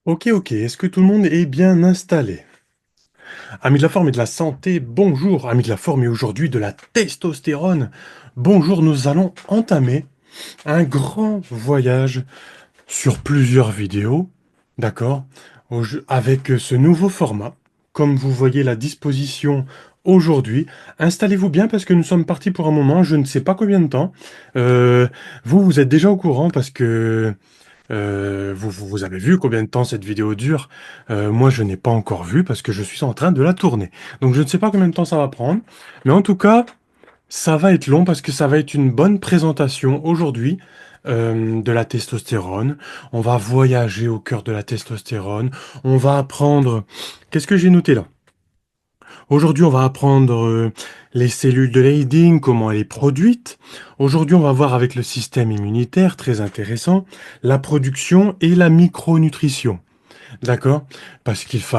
Ok, est-ce que tout le monde est bien installé? Amis de la forme et de la santé, bonjour. Amis de la forme et aujourd'hui de la testostérone, bonjour, nous allons entamer un grand voyage sur plusieurs vidéos, d'accord, avec ce nouveau format. Comme vous voyez la disposition aujourd'hui, installez-vous bien parce que nous sommes partis pour un moment, je ne sais pas combien de temps. Vous êtes déjà au courant parce que vous avez vu combien de temps cette vidéo dure? Moi, je n'ai pas encore vu parce que je suis en train de la tourner. Donc, je ne sais pas combien de temps ça va prendre. Mais en tout cas, ça va être long parce que ça va être une bonne présentation aujourd'hui de la testostérone. On va voyager au cœur de la testostérone. On va apprendre... Qu'est-ce que j'ai noté là? Aujourd'hui, on va apprendre les cellules de Leydig, comment elle est produite. Aujourd'hui, on va voir avec le système immunitaire, très intéressant, la production et la micronutrition. D'accord? Parce qu'il faut,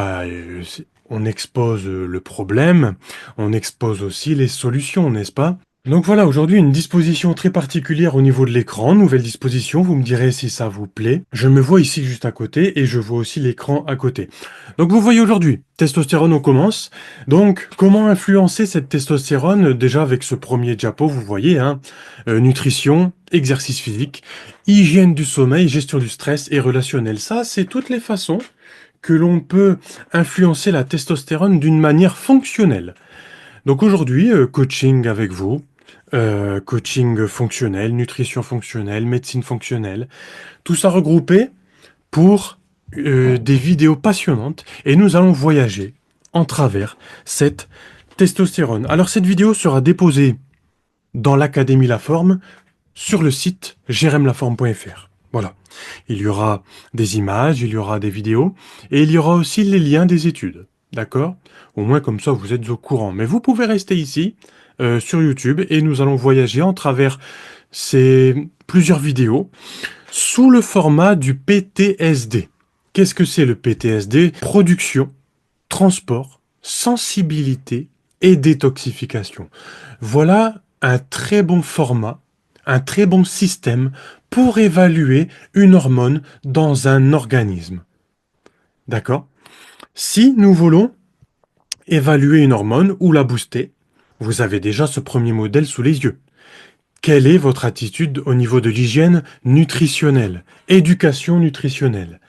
on expose le problème, on expose aussi les solutions, n'est-ce pas? Donc voilà, aujourd'hui une disposition très particulière au niveau de l'écran, nouvelle disposition, vous me direz si ça vous plaît. Je me vois ici juste à côté et je vois aussi l'écran à côté. Donc vous voyez aujourd'hui, testostérone, on commence. Donc comment influencer cette testostérone? Déjà avec ce premier diapo, vous voyez, hein, nutrition, exercice physique, hygiène du sommeil, gestion du stress et relationnel. Ça, c'est toutes les façons que l'on peut influencer la testostérone d'une manière fonctionnelle. Donc aujourd'hui, coaching avec vous, coaching fonctionnel, nutrition fonctionnelle, médecine fonctionnelle, tout ça regroupé pour des vidéos passionnantes et nous allons voyager en travers cette testostérone. Alors cette vidéo sera déposée dans l'Académie La Forme sur le site jeremlaforme.fr. Voilà. Il y aura des images, il y aura des vidéos et il y aura aussi les liens des études. D'accord? Au moins comme ça vous êtes au courant. Mais vous pouvez rester ici sur YouTube et nous allons voyager en travers ces plusieurs vidéos sous le format du PTSD. Qu'est-ce que c'est le PTSD? Production, transport, sensibilité et détoxification. Voilà un très bon format, un très bon système pour évaluer une hormone dans un organisme. D'accord? Si nous voulons évaluer une hormone ou la booster, vous avez déjà ce premier modèle sous les yeux. Quelle est votre attitude au niveau de l'hygiène nutritionnelle? Éducation nutritionnelle.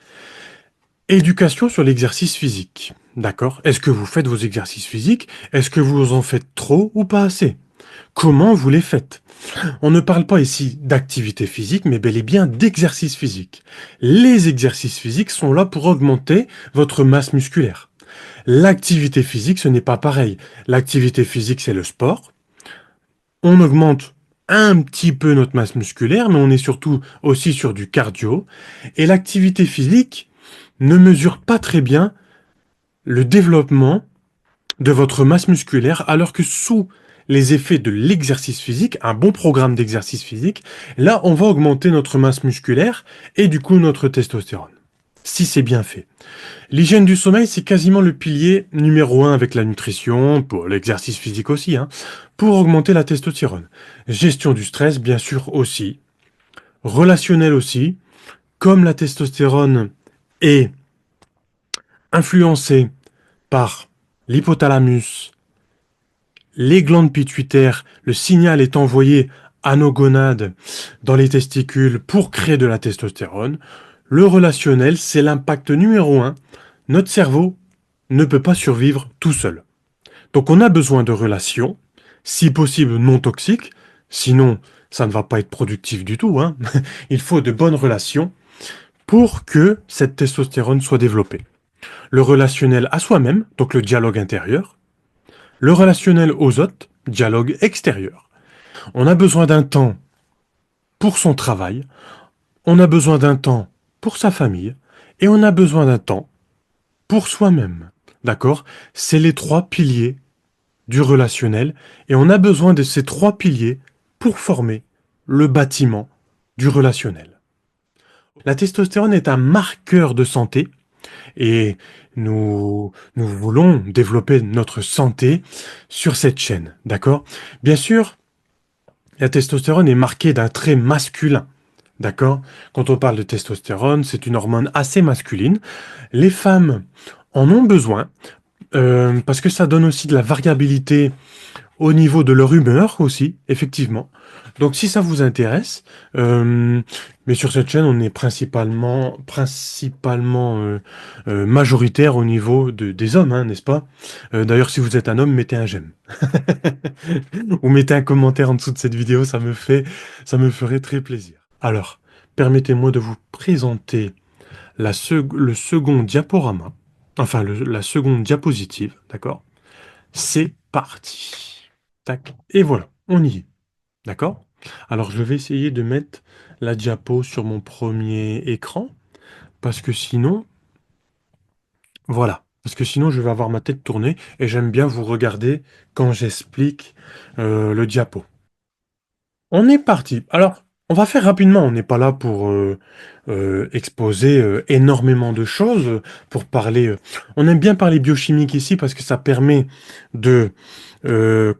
Éducation sur l'exercice physique. D'accord? Est-ce que vous faites vos exercices physiques? Est-ce que vous en faites trop ou pas assez? Comment vous les faites? On ne parle pas ici d'activité physique, mais bel et bien d'exercice physique. Les exercices physiques sont là pour augmenter votre masse musculaire. L'activité physique, ce n'est pas pareil. L'activité physique, c'est le sport. On augmente un petit peu notre masse musculaire, mais on est surtout aussi sur du cardio. Et l'activité physique ne mesure pas très bien le développement de votre masse musculaire, alors que sous les effets de l'exercice physique, un bon programme d'exercice physique, là, on va augmenter notre masse musculaire et du coup notre testostérone. Si c'est bien fait. L'hygiène du sommeil, c'est quasiment le pilier numéro un avec la nutrition, pour l'exercice physique aussi, hein, pour augmenter la testostérone. Gestion du stress, bien sûr aussi. Relationnel aussi. Comme la testostérone est influencée par l'hypothalamus, les glandes pituitaires, le signal est envoyé à nos gonades dans les testicules pour créer de la testostérone. Le relationnel, c'est l'impact numéro un. Notre cerveau ne peut pas survivre tout seul. Donc on a besoin de relations, si possible non toxiques, sinon ça ne va pas être productif du tout, hein. Il faut de bonnes relations pour que cette testostérone soit développée. Le relationnel à soi-même, donc le dialogue intérieur, le relationnel aux autres, dialogue extérieur. On a besoin d'un temps pour son travail, on a besoin d'un temps pour sa famille, et on a besoin d'un temps pour soi-même. D'accord? C'est les trois piliers du relationnel, et on a besoin de ces trois piliers pour former le bâtiment du relationnel. La testostérone est un marqueur de santé, et nous voulons développer notre santé sur cette chaîne. D'accord? Bien sûr, la testostérone est marquée d'un trait masculin. D'accord? Quand on parle de testostérone, c'est une hormone assez masculine. Les femmes en ont besoin parce que ça donne aussi de la variabilité au niveau de leur humeur aussi, effectivement. Donc si ça vous intéresse, mais sur cette chaîne, on est principalement majoritaire au niveau des hommes, hein, n'est-ce pas? D'ailleurs, si vous êtes un homme, mettez un j'aime. Ou mettez un commentaire en dessous de cette vidéo, ça me ferait très plaisir. Alors, permettez-moi de vous présenter le second diaporama, enfin la seconde diapositive, d'accord? C'est parti. Tac. Et voilà, on y est. D'accord? Alors, je vais essayer de mettre la diapo sur mon premier écran, parce que sinon, voilà. Parce que sinon, je vais avoir ma tête tournée et j'aime bien vous regarder quand j'explique le diapo. On est parti. Alors, on va faire rapidement. On n'est pas là pour exposer énormément de choses, pour parler. On aime bien parler biochimique ici parce que ça permet de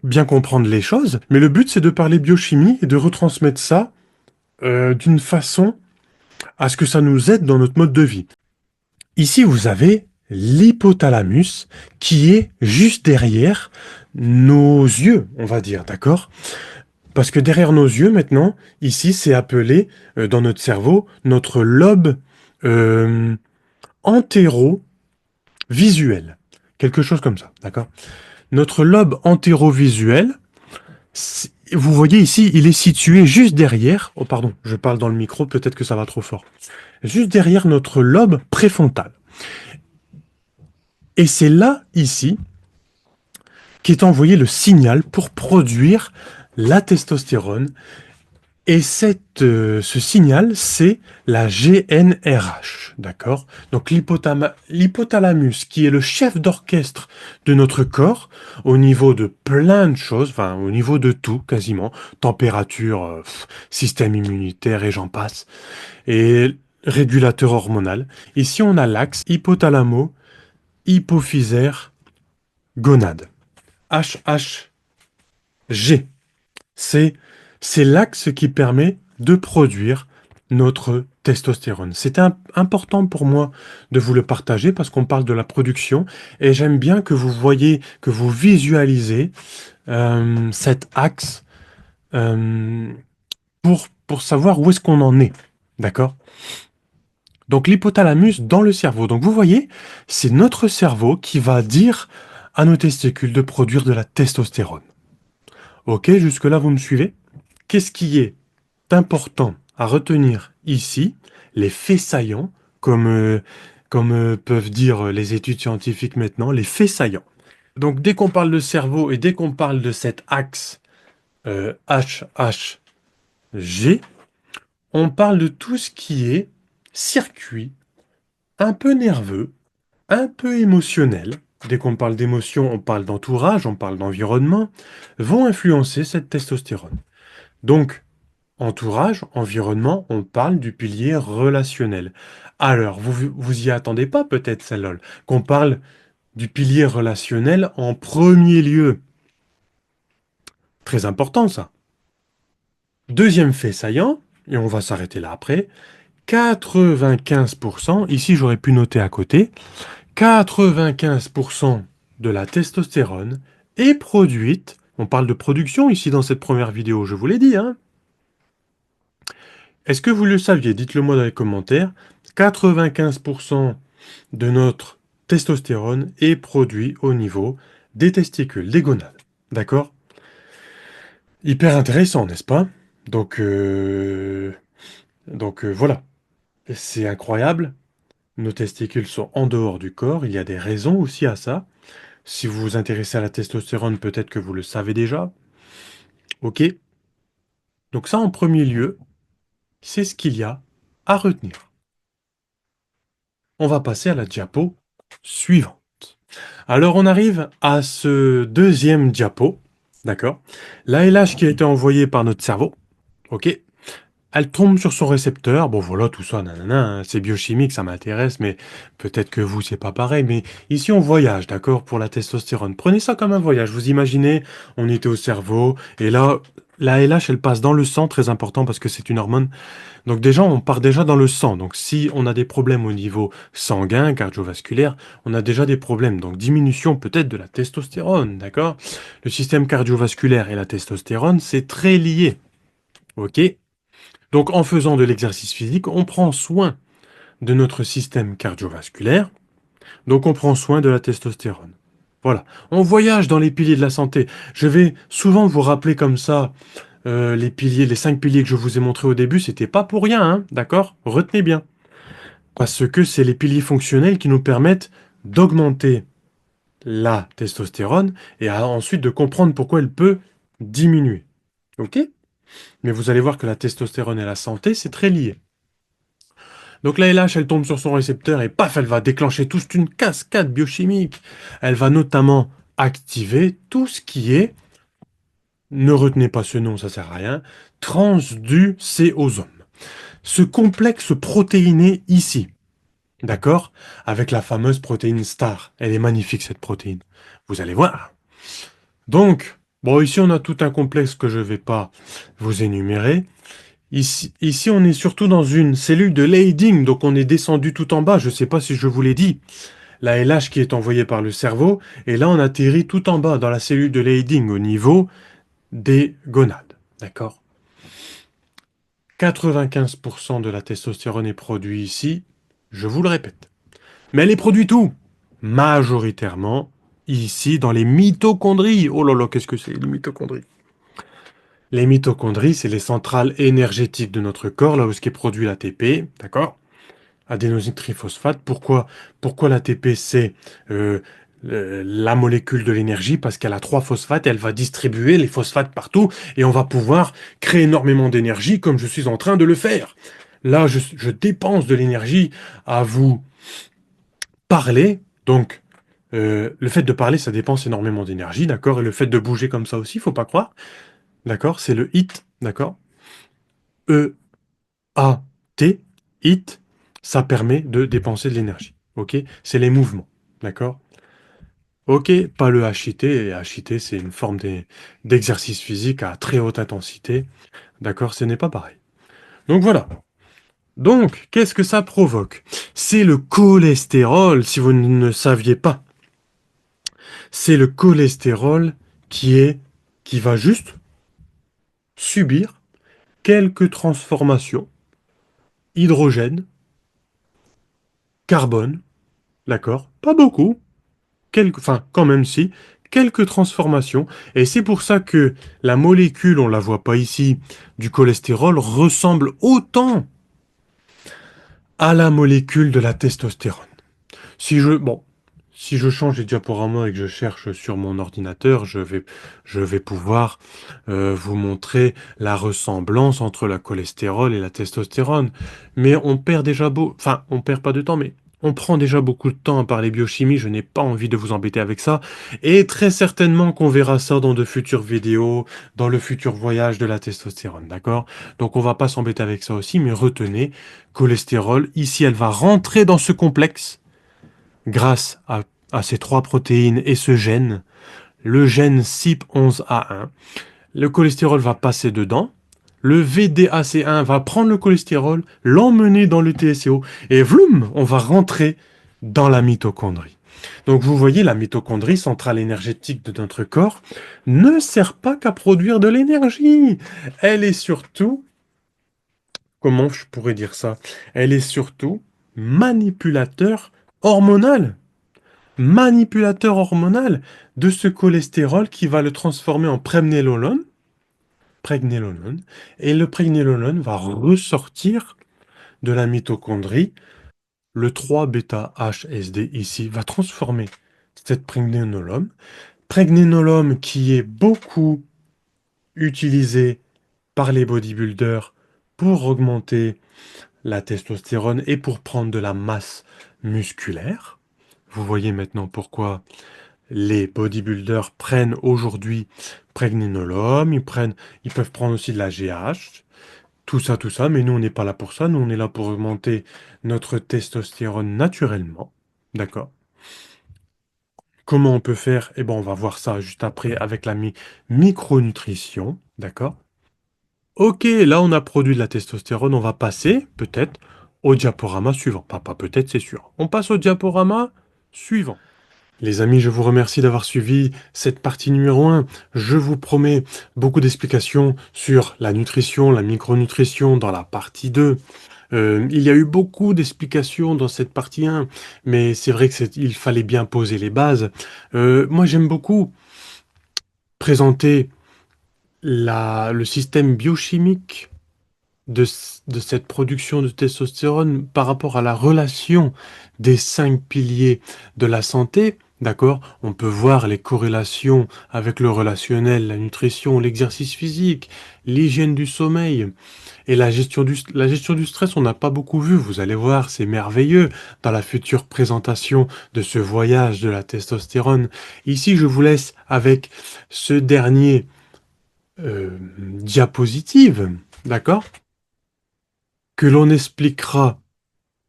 bien comprendre les choses. Mais le but, c'est de parler biochimie et de retransmettre ça d'une façon à ce que ça nous aide dans notre mode de vie. Ici, vous avez l'hypothalamus qui est juste derrière nos yeux, on va dire, d'accord? Parce que derrière nos yeux, maintenant, ici, c'est appelé, dans notre cerveau, notre lobe euh, antérovisuel. Quelque chose comme ça, d'accord? Notre lobe antérovisuel, vous voyez ici, il est situé juste derrière. Oh, pardon, je parle dans le micro, peut-être que ça va trop fort. Juste derrière notre lobe préfrontal. Et c'est là, ici, qu'est envoyé le signal pour produire la testostérone. Et ce signal, c'est la GnRH, d'accord? Donc l'hypothalamus, qui est le chef d'orchestre de notre corps, au niveau de plein de choses, enfin au niveau de tout quasiment, température, système immunitaire et j'en passe, et régulateur hormonal. Ici, on a l'axe hypothalamo-hypophysaire gonade. HHG. C'est, c'est l'axe qui permet de produire notre testostérone. C'est important pour moi de vous le partager parce qu'on parle de la production et j'aime bien que vous voyez, que vous visualisez cet axe euh, pour savoir où est-ce qu'on en est. D'accord? Donc l'hypothalamus dans le cerveau. Donc vous voyez, c'est notre cerveau qui va dire à nos testicules de produire de la testostérone. Ok, jusque-là vous me suivez? Qu'est-ce qui est important à retenir ici? Les faits saillants, comme peuvent dire les études scientifiques maintenant, les faits saillants. Donc dès qu'on parle de cerveau et dès qu'on parle de cet axe HHG, on parle de tout ce qui est circuit un peu nerveux, un peu émotionnel. Dès qu'on parle d'émotion, on parle d'entourage, on parle d'environnement, vont influencer cette testostérone. Donc, entourage, environnement, on parle du pilier relationnel. Alors, vous y attendez pas peut-être celle-là, qu'on parle du pilier relationnel en premier lieu. Très important ça. Deuxième fait saillant, et on va s'arrêter là après, 95%, ici j'aurais pu noter à côté, 95% de la testostérone est produite, on parle de production ici dans cette première vidéo, je vous l'ai dit, hein. Est-ce que vous le saviez? Dites-le moi dans les commentaires. 95% de notre testostérone est produit au niveau des testicules, des gonades. D'accord? Hyper intéressant, n'est-ce pas? Donc, voilà. C'est incroyable. Nos testicules sont en dehors du corps. Il y a des raisons aussi à ça. Si vous vous intéressez à la testostérone, peut-être que vous le savez déjà. Ok? Donc ça, en premier lieu, c'est ce qu'il y a à retenir. On va passer à la diapo suivante. Alors on arrive à ce deuxième diapo, d'accord? L'ALH qui a été envoyé par notre cerveau, ok? Elle tombe sur son récepteur, bon voilà, tout ça, nanana, hein, c'est biochimique, ça m'intéresse, mais peut-être que vous, c'est pas pareil, mais ici on voyage, d'accord, pour la testostérone. Prenez ça comme un voyage, vous imaginez, on était au cerveau, et là, La LH, elle passe dans le sang, très important parce que c'est une hormone. Donc déjà, on part déjà dans le sang. Donc si on a des problèmes au niveau sanguin, cardiovasculaire, on a déjà des problèmes. Donc diminution peut-être de la testostérone, d'accord? Le système cardiovasculaire et la testostérone, c'est très lié. Ok? Donc en faisant de l'exercice physique, on prend soin de notre système cardiovasculaire. Donc on prend soin de la testostérone. Voilà. On voyage dans les piliers de la santé. Je vais souvent vous rappeler comme ça les piliers, les 5 piliers que je vous ai montrés au début, c'était pas pour rien, hein, d'accord? Retenez bien. Parce que c'est les piliers fonctionnels qui nous permettent d'augmenter la testostérone et ensuite de comprendre pourquoi elle peut diminuer. Ok? Mais vous allez voir que la testostérone et la santé, c'est très lié. Donc la LH, elle tombe sur son récepteur et paf, elle va déclencher toute une cascade biochimique. Elle va notamment activer tout ce qui est, ne retenez pas ce nom, ça sert à rien, transducéosome. Ce complexe protéiné ici, d'accord? Avec la fameuse protéine star. Elle est magnifique cette protéine. Vous allez voir. Donc, bon, ici on a tout un complexe que je ne vais pas vous énumérer. Ici, on est surtout dans une cellule de Leydig, donc on est descendu tout en bas. Je ne sais pas si je vous l'ai dit. La LH qui est envoyée par le cerveau, et là on atterrit tout en bas dans la cellule de Leydig au niveau des gonades. D'accord? 95% de la testostérone est produite ici, je vous le répète. Mais elle est produite où? Majoritairement ici dans les mitochondries. Oh là là, qu'est-ce que c'est les mitochondries? Les mitochondries, c'est les centrales énergétiques de notre corps, là où ce qui est produit l'ATP, d'accord? Adénosine triphosphate. Pourquoi l'ATP, c'est la molécule de l'énergie? Parce qu'elle a 3 phosphates, elle va distribuer les phosphates partout et on va pouvoir créer énormément d'énergie comme je suis en train de le faire. Là, je dépense de l'énergie à vous parler, donc le fait de parler, ça dépense énormément d'énergie, d'accord? Et le fait de bouger comme ça aussi, faut pas croire, d'accord? C'est le HIT, d'accord? E-A-T, HIT, ça permet de dépenser de l'énergie, ok? C'est les mouvements, d'accord? Ok, pas le HIT, et HIT, c'est une forme d'exercice physique à très haute intensité, d'accord? Ce n'est pas pareil. Donc voilà. Donc, qu'est-ce que ça provoque? C'est le cholestérol, si vous ne saviez pas. C'est le cholestérol qui va juste subir quelques transformations, hydrogène, carbone, d'accord? Pas beaucoup, enfin quand même si, quelques transformations. Et c'est pour ça que la molécule, on la voit pas ici, du cholestérol ressemble autant à la molécule de la testostérone. Bon, si je change les diaporamas et que je cherche sur mon ordinateur, je vais pouvoir vous montrer la ressemblance entre la cholestérol et la testostérone. Mais on perd déjà enfin, on perd pas de temps, mais on prend déjà beaucoup de temps à parler biochimie. Je n'ai pas envie de vous embêter avec ça. Et très certainement qu'on verra ça dans de futures vidéos, dans le futur voyage de la testostérone, d'accord? Donc on va pas s'embêter avec ça aussi, mais retenez, cholestérol, ici elle va rentrer dans ce complexe grâce à ces 3 protéines et ce gène, le gène CYP11A1, le cholestérol va passer dedans, le VDAC1 va prendre le cholestérol, l'emmener dans le TSO, et vloum, on va rentrer dans la mitochondrie. Donc vous voyez, la mitochondrie, centrale énergétique de notre corps, ne sert pas qu'à produire de l'énergie. Elle est surtout, comment je pourrais dire ça? Elle est surtout manipulateur hormonal. Manipulateur hormonal de ce cholestérol qui va le transformer en pregnénolone, et le pregnénolone va ressortir de la mitochondrie. Le 3-bêta-HSD ici va transformer cette pregnénolone qui est beaucoup utilisé par les bodybuilders pour augmenter la testostérone et pour prendre de la masse musculaire. Vous voyez maintenant pourquoi les bodybuilders prennent aujourd'hui pregnénolone, ils peuvent prendre aussi de la GH, tout ça, mais nous on n'est pas là pour ça, nous on est là pour augmenter notre testostérone naturellement, d'accord? Comment on peut faire? Eh ben on va voir ça juste après avec la micronutrition, d'accord? Ok, là on a produit de la testostérone, on va passer peut-être au diaporama suivant. Pas peut-être, c'est sûr. On passe au diaporama suivant. Les amis, je vous remercie d'avoir suivi cette partie numéro un. Je vous promets beaucoup d'explications sur la nutrition, la micronutrition dans la partie 2. Il y a eu beaucoup d'explications dans cette partie un, mais c'est vrai il fallait bien poser les bases. Moi, j'aime beaucoup présenter le système biochimique de cette production de testostérone par rapport à la relation des 5 piliers de la santé. D'accord? On peut voir les corrélations avec le relationnel, la nutrition, l'exercice physique, l'hygiène du sommeil et la gestion du stress. On n'a pas beaucoup vu. Vous allez voir, c'est merveilleux dans la future présentation de ce voyage de la testostérone. Ici, je vous laisse avec ce dernier diapositive. D'accord? Que l'on expliquera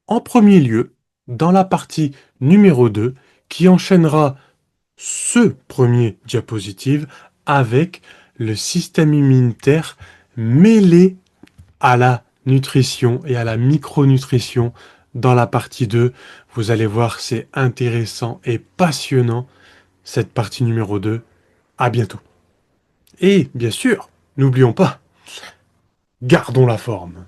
en premier lieu dans la partie numéro 2 qui enchaînera ce premier diapositive avec le système immunitaire mêlé à la nutrition et à la micronutrition dans la partie 2. Vous allez voir, c'est intéressant et passionnant cette partie numéro 2. À bientôt. Et bien sûr, n'oublions pas, gardons la forme.